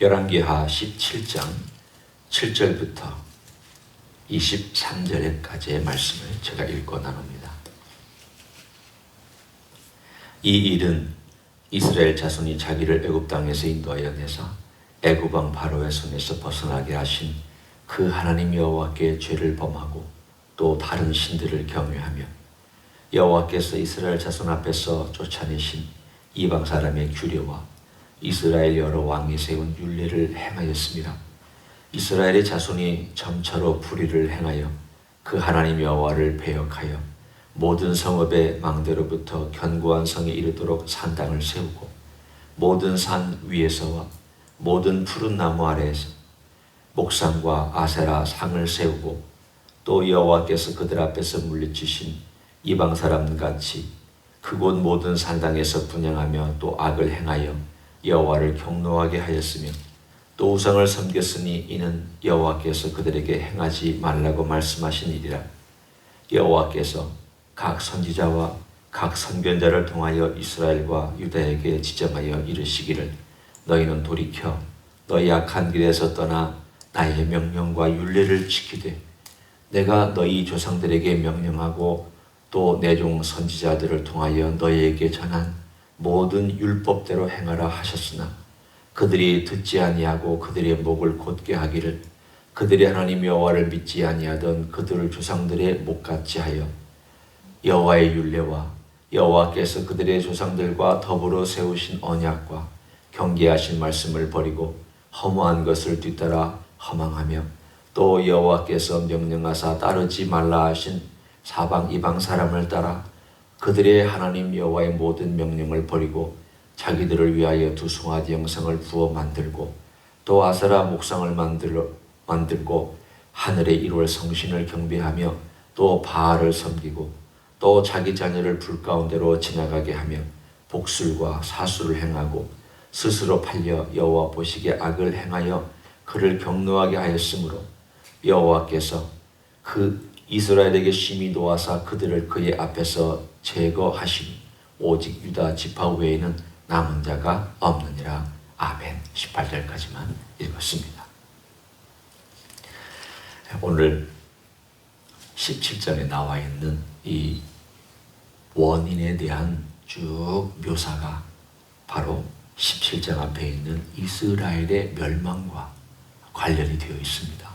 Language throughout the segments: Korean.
열왕기하 17장 7절부터 23절까지의 말씀을 제가 읽고 나눕니다. 이 일은 이스라엘 자손이 자기를 애굽 땅에서 인도하여 내사 애굽 왕 바로의 손에서 벗어나게 하신 그 하나님 여호와께 죄를 범하고 또 다른 신들을 경외하며 여호와께서 이스라엘 자손 앞에서 쫓아내신 이방 사람의 규례와 이스라엘 여러 왕이 세운 율례를 행하였습니다. 이스라엘의 자손이 점차로 불의를 행하여 그 하나님 여호와를 배역하여 모든 성읍의 망대로부터 견고한 성에 이르도록 산당을 세우고 모든 산 위에서와 모든 푸른 나무 아래에서 목상과 아세라 상을 세우고 또 여호와께서 그들 앞에서 물리치신 이방 사람같이 그곳 모든 산당에서 분향하며 또 악을 행하여 여호와를 경노하게 하였으며 또 우상을 섬겼으니 이는 여호와께서 그들에게 행하지 말라고 말씀하신 일이라. 여호와께서 각 선지자와 각 선견자를 통하여 이스라엘과 유다에게 지정하여 이르시기를 너희는 돌이켜 너희 악한 길에서 떠나 나의 명령과 율례를 지키되 내가 너희 조상들에게 명령하고 또 내 종 선지자들을 통하여 너희에게 전한 모든 율법대로 행하라 하셨으나 그들이 듣지 아니하고 그들의 목을 곧게 하기를 그들의 하나님 여호와를 믿지 아니하던 그들의 조상들의 목같이 하여 여호와의 율례와 여호와께서 그들의 조상들과 더불어 세우신 언약과 경계하신 말씀을 버리고 허무한 것을 뒤따라 허망하며 또 여호와께서 명령하사 따르지 말라 하신 사방 이방 사람을 따라 그들의 하나님 여호와의 모든 명령을 버리고 자기들을 위하여 두숭아지 형상을 부어 만들고 또 아세라 목상을 만들고 하늘에 이루어 성신을 경배하며 또 바알을 섬기고 또 자기 자녀를 불 가운데로 지나가게 하며 복술과 사수를 행하고 스스로 팔려 여호와 보시기에 악을 행하여 그를 경노하게 하였으므로 여호와께서 그 이스라엘에게 심히 노하사 그들을 그의 앞에서 제거하시니 오직 유다 지파 외에는 남은 자가 없느니라. 아멘. 18절까지만 읽었습니다. 오늘 17장에 나와 있는 이 원인에 대한 쭉 묘사가 바로 17장 앞에 있는 이스라엘의 멸망과 관련이 되어 있습니다.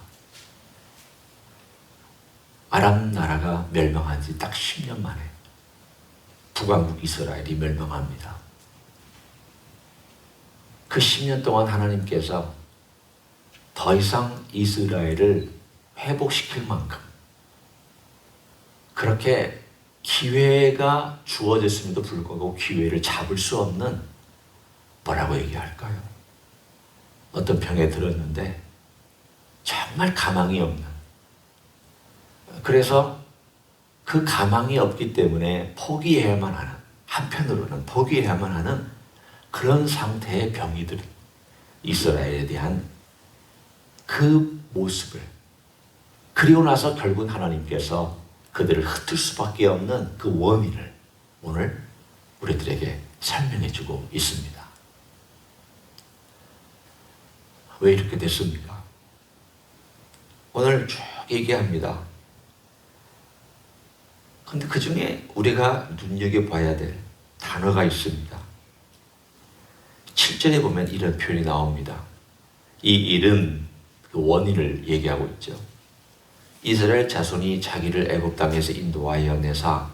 아람 나라가 멸망한 지 딱 10년 만에 북왕국 이스라엘이 멸망합니다. 그 10년 동안 하나님께서 더 이상 이스라엘을 회복시킬 만큼 그렇게 기회가 주어졌음에도 불구하고 기회를 잡을 수 없는 뭐라고 얘기할까요? 어떤 평에 들었는데 정말 가망이 없는, 그래서 그 가망이 없기 때문에 포기해야만 하는, 한편으로는 포기해야만 하는 그런 상태의 병이들, 이스라엘에 대한 그 모습을, 그리고 나서 결국 하나님께서 그들을 흩을 수밖에 없는 그 원인을 오늘 우리들에게 설명해 주고 있습니다. 왜 이렇게 됐습니까? 오늘 쭉 얘기합니다. 근데 그 중에 우리가 눈여겨봐야 될 단어가 있습니다. 7절에 보면 이런 표현이 나옵니다. 이 일은 그 원인을 얘기하고 있죠. 이스라엘 자손이 자기를 애굽 땅에서 인도하여 내사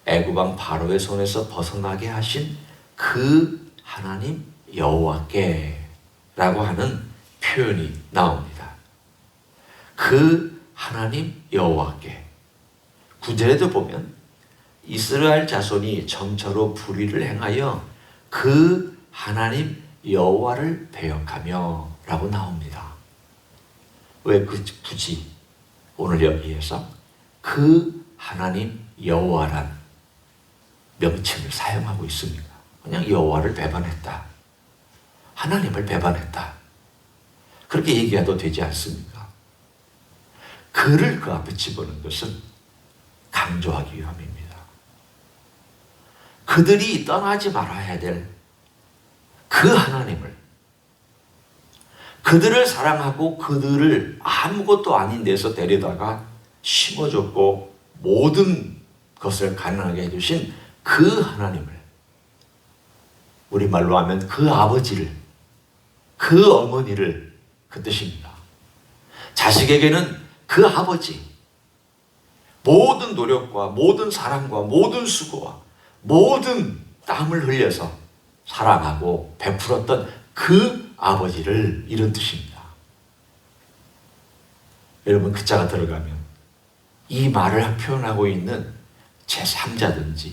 애굽 왕 바로의 손에서 벗어나게 하신 그 하나님 여호와께 라고 하는 표현이 나옵니다. 그 하나님 여호와께. 9절에도 보면 이스라엘 자손이 점차로 불의를 행하여 그 하나님 여호와를 배역하며 라고 나옵니다. 왜 굳이 오늘 여기에서 그 하나님 여호와란 명칭을 사용하고 있습니다. 그냥 여호와를 배반했다, 하나님을 배반했다, 그렇게 얘기해도 되지 않습니까? 그를 그 앞에 집어넣은 것은 강조하기 위함입니다. 그들이 떠나지 말아야 될 그 하나님을, 그들을 사랑하고 그들을 아무것도 아닌 데서 데려다가 심어줬고 모든 것을 가능하게 해주신 그 하나님을, 우리말로 하면 그 아버지를, 그 어머니를, 그 뜻입니다. 자식에게는 그 아버지, 모든 노력과 모든 사랑과 모든 수고와 모든 땀을 흘려서 사랑하고 베풀었던 그 아버지를, 이런 뜻입니다. 여러분, 그 자가 들어가면 이 말을 표현하고 있는 제3자든지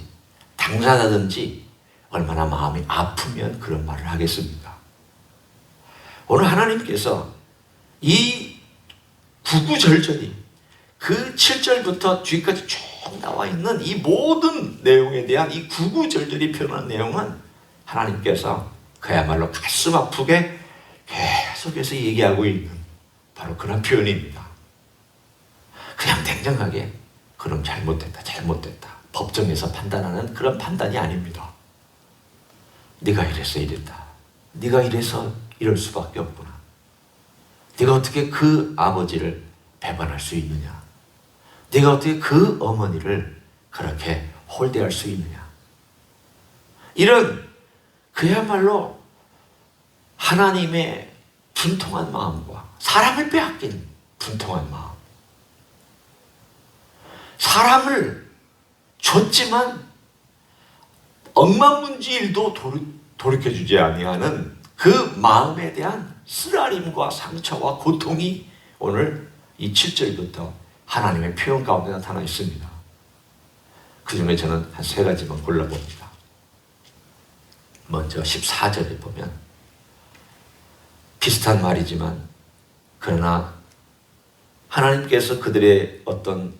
당사자든지 얼마나 마음이 아프면 그런 말을 하겠습니까? 오늘 하나님께서 이 구구절절히 그 7절부터 뒤까지 쭉 나와 있는 이 모든 내용에 대한 이 구구절절히 표현한 내용은 하나님께서 그야말로 가슴 아프게 계속해서 얘기하고 있는 바로 그런 표현입니다. 그냥 냉정하게 그럼 잘못됐다 법정에서 판단하는 그런 판단이 아닙니다. 네가 이래서 이랬다, 네가 이래서 이럴 수밖에 없구나, 네가 어떻게 그 아버지를 배반할 수 있느냐, 네가 어떻게 그 어머니를 그렇게 홀대할 수 있느냐, 이런 그야말로 하나님의 분통한 마음과 사랑을 빼앗긴 분통한 마음, 사랑을 줬지만 억만문지일도 돌이켜주지 아니하는 그 마음에 대한 쓰라림과 상처와 고통이 오늘 이 7절부터 하나님의 표현 가운데 나타나 있습니다. 그 중에 저는 한 3가지만 골라봅니다. 먼저 14절에 보면 비슷한 말이지만 그러나 하나님께서 그들의 어떤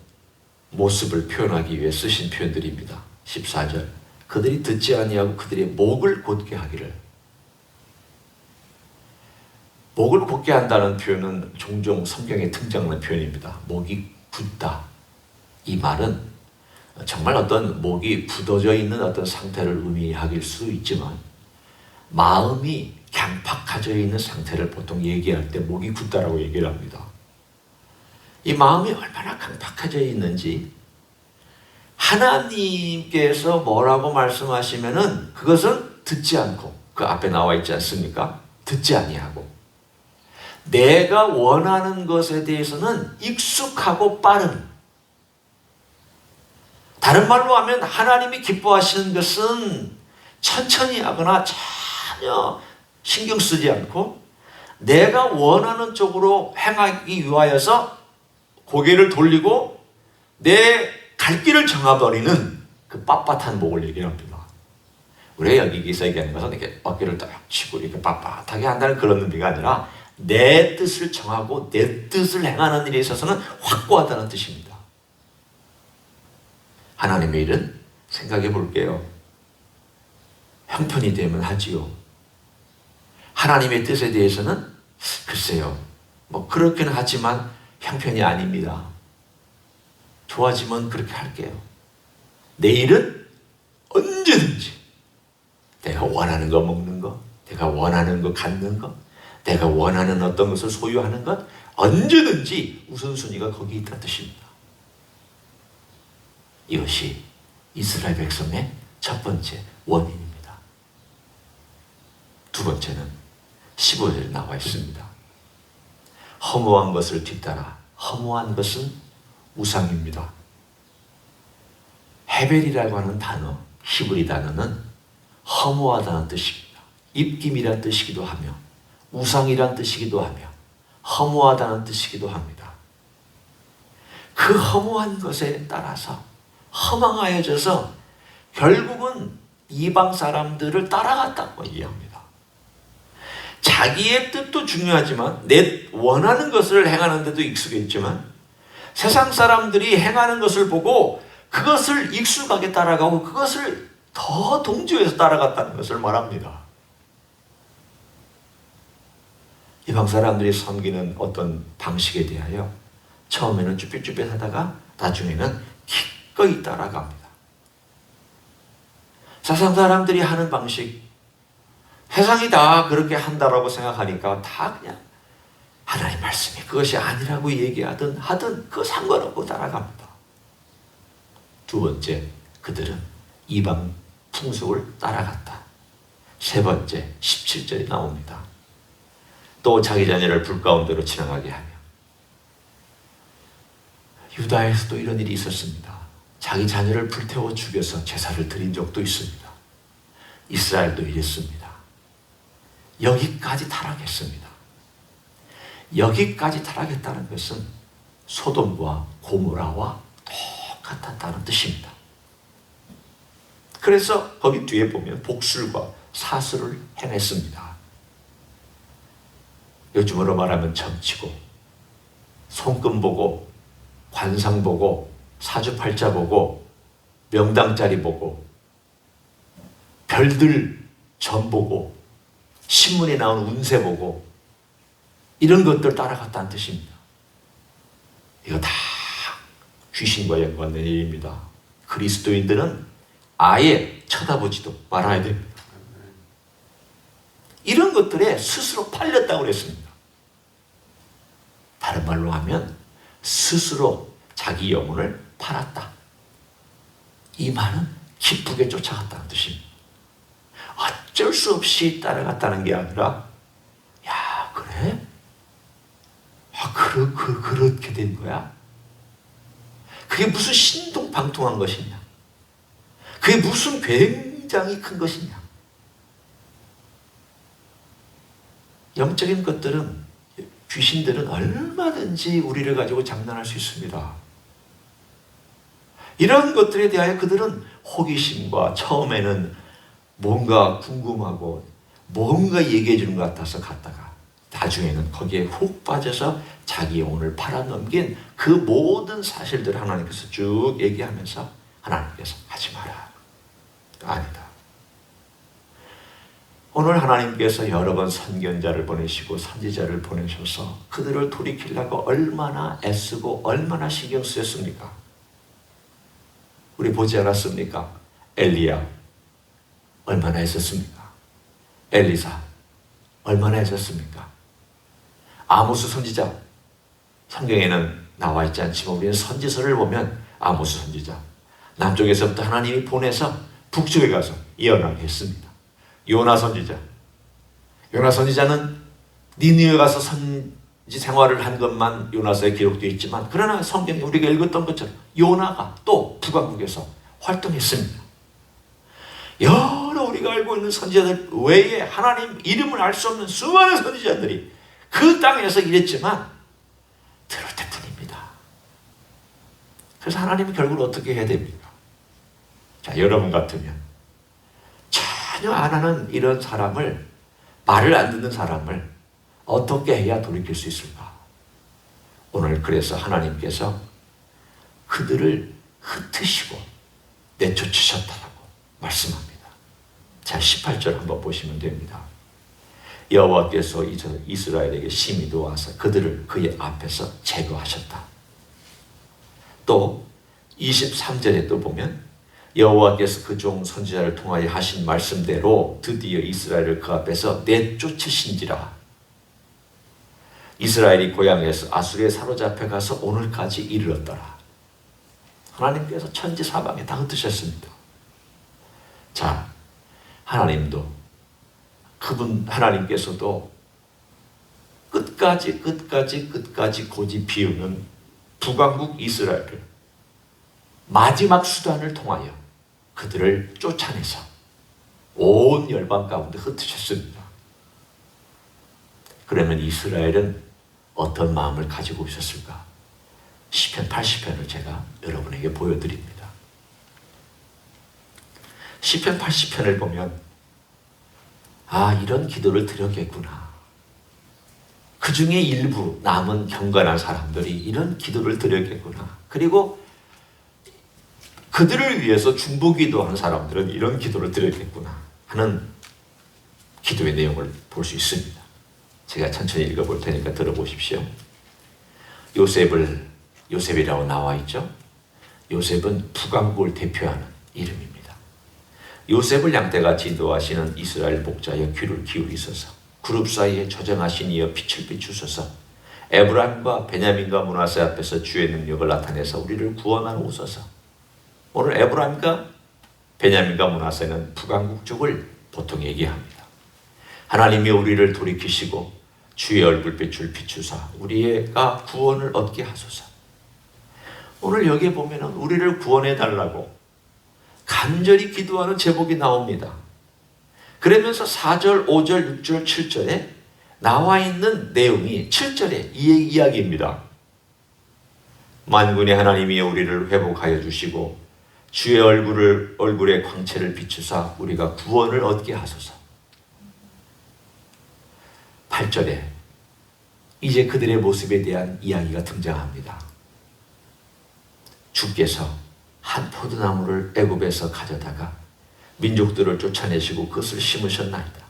모습을 표현하기 위해 쓰신 표현들입니다. 14절, 그들이 듣지 아니하고 그들의 목을 곧게 하기를. 목을 곧게 한다는 표현은 종종 성경에 등장하는 표현입니다. 목이 굳다. 이 말은 정말 어떤 목이 굳어져 있는 어떤 상태를 의미하길 수 있지만 마음이 강팍해져 있는 상태를 보통 얘기할 때 목이 굳다라고 얘기를 합니다. 이 마음이 얼마나 강팍해져 있는지 하나님께서 뭐라고 말씀하시면은 그것은 듣지 않고, 그 앞에 나와 있지 않습니까? 듣지 아니하고 내가 원하는 것에 대해서는 익숙하고 빠른, 다른 말로 하면 하나님이 기뻐하시는 것은 천천히 하거나 전혀 신경 쓰지 않고 내가 원하는 쪽으로 행하기 위하여서 고개를 돌리고 내 갈 길을 정해버리는 그 빳빳한 목을 얘기합니다. 우리가 여기서 얘기하는 것은 이렇게 어깨를 딱 치고 이렇게 빳빳하게 한다는 그런 의미가 아니라 내 뜻을 정하고 내 뜻을 행하는 일에 있어서는 확고하다는 뜻입니다. 하나님의 일은 생각해 볼게요. 형편이 되면 하지요. 하나님의 뜻에 대해서는 글쎄요, 뭐 그렇게는 하지만 형편이 아닙니다. 좋아지면 그렇게 할게요. 내일은 언제든지 내가 원하는 거 먹는 거, 내가 원하는 거 갖는 거, 내가 원하는 어떤 것을 소유하는 것, 언제든지 우선순위가 거기 있다는 뜻입니다. 이것이 이스라엘 백성의 첫 번째 원인입니다. 두 번째는 15절에 나와 있습니다. 허무한 것을 뒤따라. 허무한 것은 우상입니다. 헤벨이라고 하는 단어, 히브리 단어는 허무하다는 뜻입니다. 입김이란 뜻이기도 하며 우상이란 뜻이기도 하며 허무하다는 뜻이기도 합니다. 그 허무한 것에 따라서 허망하여져서 결국은 이방 사람들을 따라갔다고 얘기합니다. 자기의 뜻도 중요하지만 내 원하는 것을 행하는 데도 익숙했지만 세상 사람들이 행하는 것을 보고 그것을 익숙하게 따라가고 그것을 더 동조해서 따라갔다는 것을 말합니다. 이방 사람들이 섬기는 어떤 방식에 대하여 처음에는 쭈뼛쭈뼛하다가 나중에는 기꺼이 따라갑니다. 세상 사람들이 하는 방식, 세상이 다 그렇게 한다라고 생각하니까 다 그냥 하나님 말씀이 그것이 아니라고 얘기하든 하든 그거 상관없고 따라갑니다. 두 번째, 그들은 이방 풍속을 따라갔다. 세 번째, 17절이 나옵니다. 또 자기 자녀를 불 가운데로 지나가게 하며. 유다에서도 이런 일이 있었습니다. 자기 자녀를 불태워 죽여서 제사를 드린 적도 있습니다. 이스라엘도 이랬습니다. 여기까지 타락했습니다. 여기까지 타락했다는 것은 소돔과 고모라와 똑같았다는 뜻입니다. 그래서 거기 뒤에 보면 복술과 사술을 해냈습니다. 요즘으로 말하면 점치고, 손금 보고, 관상 보고, 사주팔자 보고, 명당자리 보고, 별들 점 보고, 신문에 나온 운세 보고, 이런 것들 따라갔다는 뜻입니다. 이거 다 귀신과 연관된 일입니다. 그리스도인들은 아예 쳐다보지도 말아야 됩니다. 이런 것들에 스스로 팔렸다고 그랬습니다. 다른 말로 하면 스스로 자기 영혼을 팔았다. 이 말은 기쁘게 쫓아갔다는 뜻입니다. 어쩔 수 없이 따라갔다는 게 아니라, 야, 그래? 그렇게 된 거야? 그게 무슨 신동방통한 것이냐? 그게 무슨 굉장히 큰 것이냐? 영적인 것들은, 귀신들은 얼마든지 우리를 가지고 장난할 수 있습니다. 이런 것들에 대하여 그들은 호기심과 처음에는 뭔가 궁금하고 뭔가 얘기해 주는 것 같아서 갔다가 나중에는 거기에 훅 빠져서 자기 영혼을 팔아넘긴 그 모든 사실들을 하나님께서 쭉 얘기하면서 하나님께서 하지 마라. 아니다. 오늘 하나님께서 여러 번 선견자를 보내시고 선지자를 보내셔서 그들을 돌이키려고 얼마나 애쓰고 얼마나 신경 쓰였습니까? 우리 보지 않았습니까? 엘리야 얼마나 애썼습니까? 엘리사 얼마나 애썼습니까? 아모스 선지자, 성경에는 나와 있지 않지만 우리는 선지서를 보면 아모스 선지자, 남쪽에서부터 하나님이 보내서 북쪽에 가서 예언하게 했습니다. 요나 선지자, 요나 선지자는 니느웨 가서 선지 생활을 한 것만 요나서에 기록되어 있지만, 그러나 성경에 우리가 읽었던 것처럼 요나가 또 북왕국에서 활동했습니다. 여러 우리가 알고 있는 선지자들 외에 하나님 이름을 알 수 없는 수많은 선지자들이 그 땅에서 일했지만 들을 때뿐입니다. 그래서 하나님은 결국 어떻게 해야 됩니까? 자, 여러분 같으면 전혀 안 하는 이런 사람을, 말을 안 듣는 사람을 어떻게 해야 돌이킬 수 있을까? 오늘 그래서 하나님께서 그들을 흩으시고 내쫓으셨다라고 말씀합니다. 자, 18절 한번 보시면 됩니다. 여호와께서 이스라엘에게 심히 도와서 그들을 그의 앞에서 제거하셨다. 또 23절에 또 보면 여호와께서 그 종 선지자를 통하여 하신 말씀대로 드디어 이스라엘을 그 앞에서 내쫓으신지라. 이스라엘이 고향에서 아수르에 사로잡혀 가서 오늘까지 이르렀더라. 하나님께서 천지 사방에 다 흩으셨습니다. 자, 하나님도 하나님께서도 끝까지 고집 피우는 북왕국 이스라엘을 마지막 수단을 통하여 그들을 쫓아내서 온 열방 가운데 흩으셨습니다. 그러면 이스라엘은 어떤 마음을 가지고 있었을까? 시편 80편을 제가 여러분에게 보여드립니다. 시편 80편을 보면 이런 기도를 드렸겠구나. 그 중에 일부 남은 경건한 사람들이 이런 기도를 드렸겠구나. 그리고 그들을 위해서 중보기도하는 사람들은 이런 기도를 드렸겠구나 하는 기도의 내용을 볼 수 있습니다. 제가 천천히 읽어볼 테니까 들어보십시오. 요셉이라고 나와 있죠. 요셉은 북왕국을 대표하는 이름입니다. 요셉을 양떼같이 인도하시는 이스라엘 목자여 귀를 기울이소서. 그룹 사이에 조정하신 이여 빛을 비추소서. 에브라임과 베냐민과 므낫세 앞에서 주의 능력을 나타내서 우리를 구원하러 오소서. 오늘 에브라임과 베냐민과 므낫세는 북왕국 쪽을 보통 얘기합니다. 하나님이 우리를 돌이키시고 주의 얼굴빛을 비추사 우리가 구원을 얻게 하소서. 오늘 여기에 보면 우리를 구원해 달라고 간절히 기도하는 제목이 나옵니다. 그러면서 4절, 5절, 6절, 7절에 나와 있는 내용이 7절에 이 이야기입니다. 만군의 하나님이 우리를 회복하여 주시고 주의 얼굴의 광채를 비추사 우리가 구원을 얻게 하소서. 8절에 이제 그들의 모습에 대한 이야기가 등장합니다. 주께서 한 포도나무를 애굽에서 가져다가 민족들을 쫓아내시고 그것을 심으셨나이다.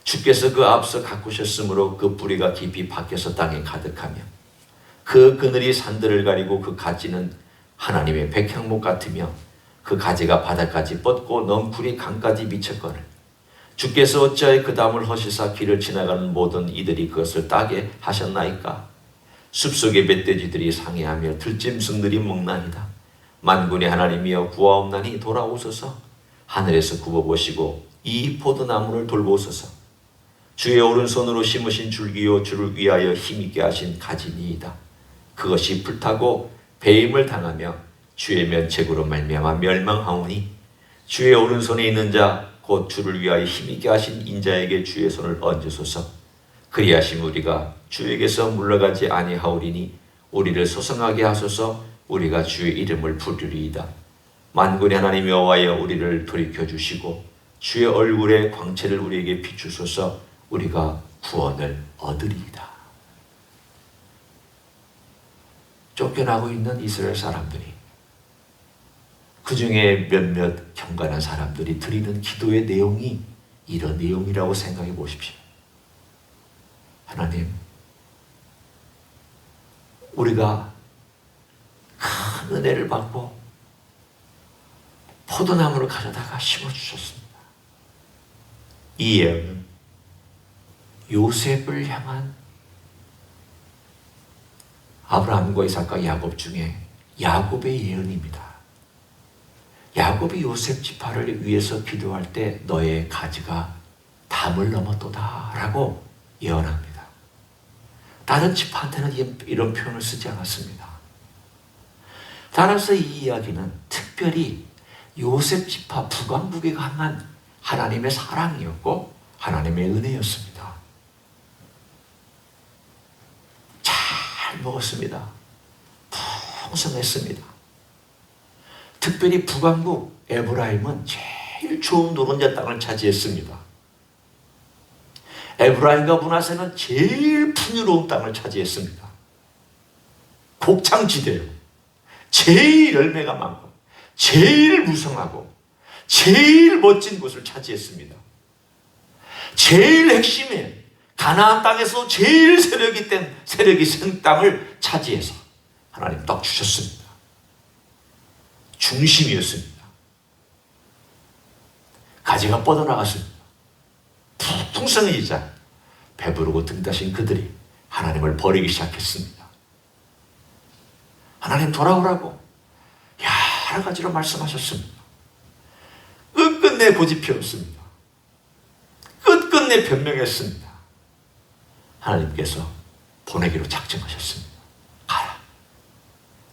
주께서 그 앞서 가꾸셨으므로 그 뿌리가 깊이 박혀서 땅에 가득하며 그 그늘이 산들을 가리고 그 가지는 하나님의 백향목 같으며 그 가지가 바닥까지 뻗고 넝쿨이 강까지 미쳤거늘 주께서 어찌하여 그 담을 허시사 길을 지나가는 모든 이들이 그것을 따게 하셨나이까. 숲속의 멧돼지들이 상해하며 들짐승들이 먹나이다. 만군의 하나님이여 구하옵나니 돌아오소서. 하늘에서 굽어보시고 이 포도나무를 돌보소서. 주의 오른손으로 심으신 줄기요 주를 위하여 힘있게 하신 가지니이다. 그것이 불타고 배임을 당하며 주의 면책으로 말미암아 멸망하오니 주의 오른손에 있는 자 곧 주를 위하여 힘있게 하신 인자에게 주의 손을 얹으소서. 그리하심 우리가 주에게서 물러가지 아니하오리니 우리를 소성하게 하소서. 우리가 주의 이름을 부르리이다. 만군의 하나님 여호와여 우리를 돌이켜 주시고 주의 얼굴의 광채를 우리에게 비추소서. 우리가 구원을 얻으리이다. 쫓겨나고 있는 이스라엘 사람들이 그 중에 몇몇 경건한 사람들이 드리는 기도의 내용이 이런 내용이라고 생각해 보십시오. 하나님, 우리가 큰 은혜를 받고 포도나무를 가져다가 심어주셨습니다. 이 예언은 요셉을 향한 아브라함과 이삭과 야곱 중에 야곱의 예언입니다. 야곱이 요셉 지파를 위해서 기도할 때 너의 가지가 담을 넘었도다 라고 예언합니다. 다른 지파한테는 이런 표현을 쓰지 않았습니다. 따라서 이 이야기는 특별히 요셉 지파 북왕국에 강한 하나님의 사랑이었고 하나님의 은혜였습니다. 잘 먹었습니다. 풍성했습니다. 특별히 북왕국 에브라임은 제일 좋은 노른자 땅을 차지했습니다. 에브라임과 므낫세는 제일 풍요로운 땅을 차지했습니다. 곡창지대요. 제일 열매가 많고 제일 무성하고 제일 멋진 곳을 차지했습니다. 제일 핵심에 가나안 땅에서 제일 세력이 센 땅을 차지해서 하나님 딱 주셨습니다. 중심이었습니다. 가지가 뻗어나갔습니다. 풍성해지자 배부르고 등 따신 그들이 하나님을 버리기 시작했습니다. 하나님 돌아오라고 여러 가지로 말씀하셨습니다. 끝끝내 고집 피웠습니다. 끝끝내 변명했습니다. 하나님께서 보내기로 작정하셨습니다. 가라.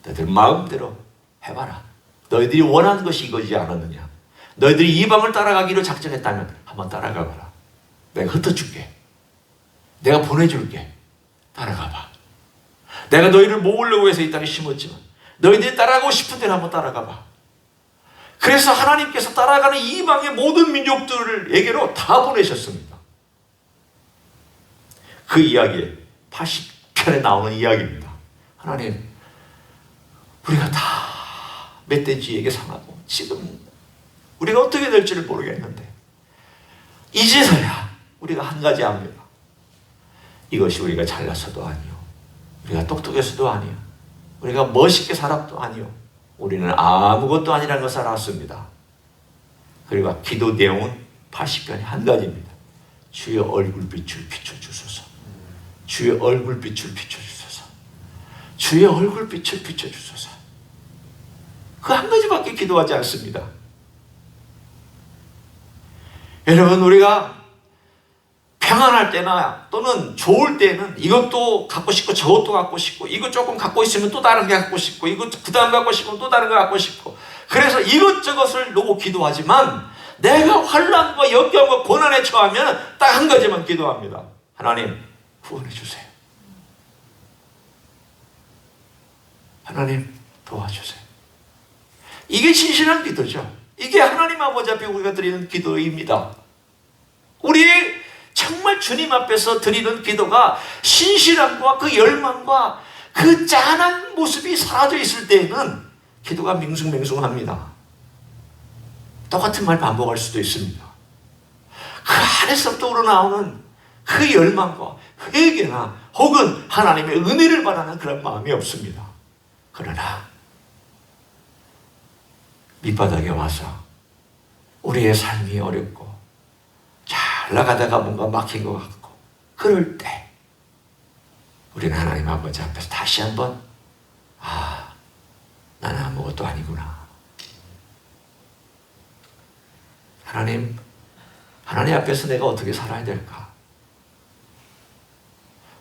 너희들 마음대로 해봐라. 너희들이 원하는 것이 이거지 않았느냐. 너희들이 이방을 따라가기로 작정했다면 한번 따라가봐라. 내가 흩어줄게. 내가 보내줄게. 따라가봐. 내가 너희를 모으려고 해서 이 땅에 심었지만 너희들이 따라가고 싶은 데는 한번 따라가봐. 그래서 하나님께서 따라가는 이방의 모든 민족들에게로 다 보내셨습니다. 그 이야기에 80편에 나오는 이야기입니다. 하나님, 우리가 다 멧돼지에게 상하고 지금 우리가 어떻게 될지를 모르겠는데 이제서야 우리가 한 가지 압니다. 이것이 우리가 잘나서도 아니요, 우리가 똑똑해서도 아니요, 우리가 멋있게 살아도 아니요, 우리는 아무것도 아니라는 것을 알았습니다. 그리고 기도 내용은 80편의 한 가지입니다. 주의 얼굴빛을 비춰주소서. 주의 얼굴빛을 비춰주소서. 주의 얼굴빛을 비춰주소서. 그 한 가지밖에 기도하지 않습니다. 여러분, 우리가 평안할 때나 또는 좋을 때는 이것도 갖고 싶고 저것도 갖고 싶고, 이거 조금 갖고 있으면 또 다른 게 갖고 싶고, 이거 그 다음 갖고 싶으면 또 다른 거 갖고 싶고, 그래서 이것저것을 놓고 기도하지만 내가 환난과 역경과 고난에 처하면 딱 한 가지만 기도합니다. 하나님, 구원해 주세요. 하나님, 도와주세요. 이게 진실한 기도죠. 이게 하나님 아버지 앞에 우리가 드리는 기도입니다. 우리의 정말 주님 앞에서 드리는 기도가 신실함과 그 열망과 그 짠한 모습이 사라져 있을 때에는 기도가 맹숭맹숭합니다. 똑같은 말 반복할 수도 있습니다. 그 안에서부터 우러나오는 그 열망과 회개나 혹은 하나님의 은혜를 바라는 그런 마음이 없습니다. 그러나 밑바닥에 와서 우리의 삶이 어렵고 잘 나가다가 뭔가 막힌 것 같고 그럴 때 우리는 하나님 아버지 앞에서 다시 한번 나는 아무것도 아니구나. 하나님 앞에서 내가 어떻게 살아야 될까?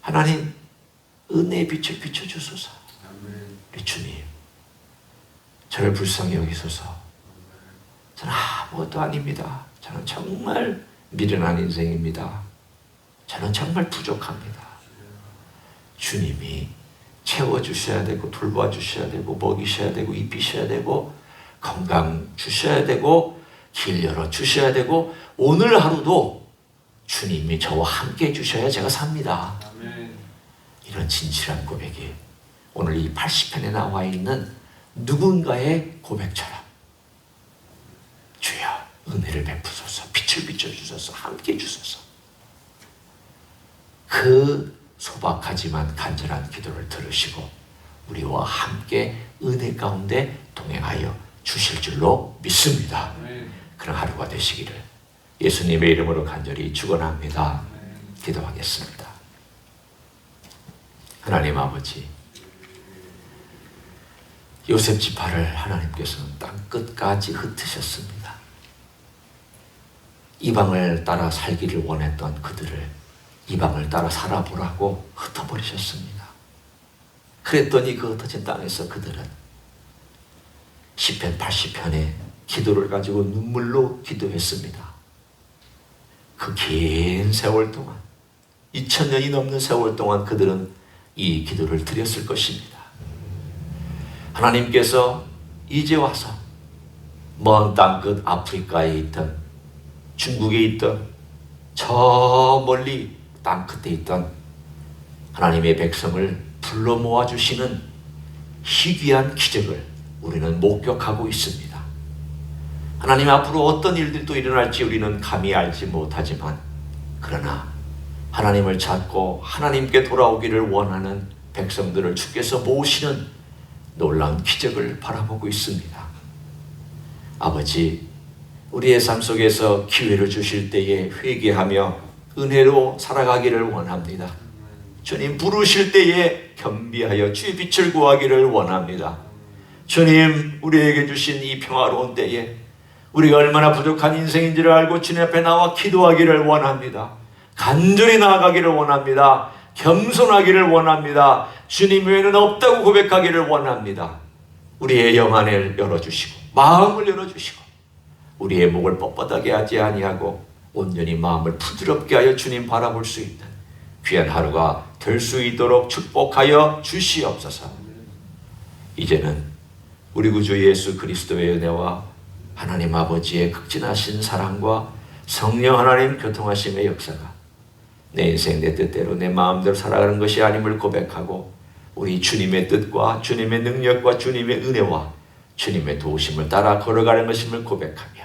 하나님, 은혜의 빛을 비춰주소서. 우리 주님, 저를 불쌍히 여기소서. 저는 아무것도 아닙니다. 저는 정말 미련한 인생입니다. 저는 정말 부족합니다. 주님이 채워주셔야 되고 돌봐주셔야 되고 먹이셔야 되고 입히셔야 되고 건강 주셔야 되고 길 열어주셔야 되고 오늘 하루도 주님이 저와 함께 해주셔야 제가 삽니다. 이런 진실한 고백이 오늘 이 80편에 나와 있는 누군가의 고백처럼 주여 은혜를 베푸소서, 빛을 비춰주소서, 함께 해주소서. 그 소박하지만 간절한 기도를 들으시고 우리와 함께 은혜 가운데 동행하여 주실 줄로 믿습니다. 그런 하루가 되시기를 예수님의 이름으로 간절히 축원합니다. 기도하겠습니다. 하나님 아버지, 요셉 지파를 하나님께서는 땅 끝까지 흩으셨습니다. 이방을 따라 살기를 원했던 그들을 이방을 따라 살아보라고 흩어버리셨습니다. 그랬더니 그 흩어진 땅에서 그들은 시편 80편의 기도를 가지고 눈물로 기도했습니다. 그 긴 세월 동안 2000년이 넘는 세월 동안 그들은 이 기도를 드렸을 것입니다. 하나님께서 이제 와서 먼 땅끝 아프리카에 있던 중국에 있던 저 멀리 땅끝에 있던 하나님의 백성을 불러 모아주시는 희귀한 기적을 우리는 목격하고 있습니다. 하나님 앞으로 어떤 일들도 일어날지 우리는 감히 알지 못하지만 그러나 하나님을 찾고 하나님께 돌아오기를 원하는 백성들을 주께서 모으시는 놀라운 기적을 바라보고 있습니다. 아버지, 우리의 삶 속에서 기회를 주실 때에 회개하며 은혜로 살아가기를 원합니다. 주님 부르실 때에 겸비하여 주의 빛을 구하기를 원합니다. 주님, 우리에게 주신 이 평화로운 때에 우리가 얼마나 부족한 인생인지를 알고 주님 앞에 나와 기도하기를 원합니다. 간절히 나아가기를 원합니다. 겸손하기를 원합니다. 주님 외에는 없다고 고백하기를 원합니다. 우리의 영 안을 열어주시고 마음을 열어주시고 우리의 목을 뻣뻣하게 하지 아니하고 온전히 마음을 부드럽게 하여 주님 바라볼 수 있는 귀한 하루가 될 수 있도록 축복하여 주시옵소서. 이제는 우리 구주 예수 그리스도의 은혜와 하나님 아버지의 극진하신 사랑과 성령 하나님 교통하심의 역사가 내 인생 내 뜻대로 내 마음대로 살아가는 것이 아님을 고백하고 우리 주님의 뜻과 주님의 능력과 주님의 은혜와 주님의 도우심을 따라 걸어가는 것임을 고백하며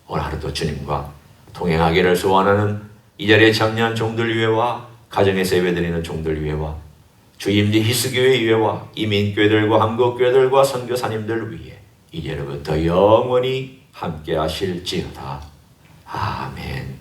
오늘 하루도 주님과 동행하기를 소원하는 이 자리에 참여한 종들 위에와 가정에서 예배드리는 종들 위에와 주임지 히스교회 위에와 이민교회들과 한국교회들과 선교사님들 위에 이제로부터 영원히 함께 하실지어다. 아멘.